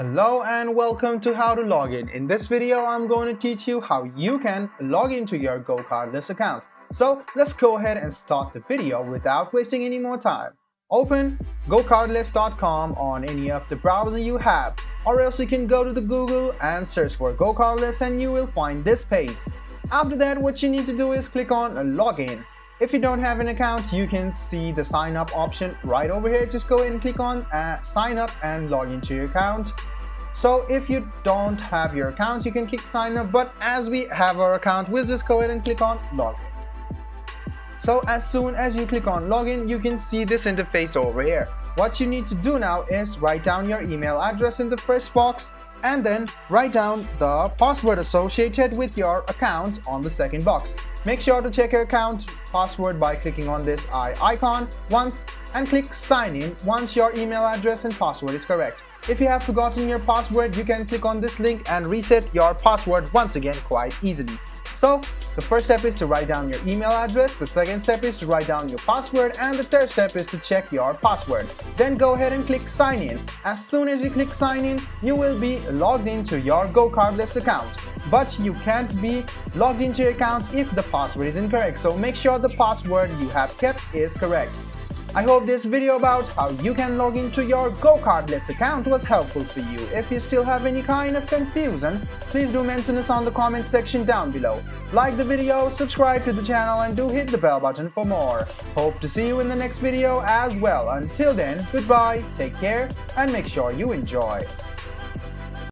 Hello and welcome to How to Log In. In this video, I'm going to teach you how you can log into your GoCardless account. So let's go ahead and start the video without wasting any more time. Open GoCardless.com on any of the browser you have, or else you can go to the Google and search for GoCardless and you will find this page. After that, what you need to do is click on Login. If you don't have an account, you can see the sign up option right over here. Just go ahead and click on sign up and log into your account. So if you don't have your account, you can click sign up, but as we have our account, we'll just go ahead and click on login. So as soon as you click on login, you can see this interface over here. What you need to do now is write down your email address in the first box and then write down the password associated with your account on the second box. Make sure to check your account password by clicking on this eye icon once and click sign in once your email address and password is correct. If you have forgotten your password, you can click on this link and reset your password once again quite easily. So the first step is to write down your email address, the second step is to write down your password, and the third step is to check your password. Then go ahead and click sign in. As soon as you click sign in, you will be logged into your GoCardless account. But you can't be logged into your account if the password is incorrect, so make sure the password you have kept is correct. I hope this video about how you can log into your GoCardless account was helpful for you. If you still have any kind of confusion, please do mention us on the comment section down below. Like the video, subscribe to the channel, and do hit the bell button for more. Hope to see you in the next video as well. Until then, goodbye, take care, and make sure you enjoy.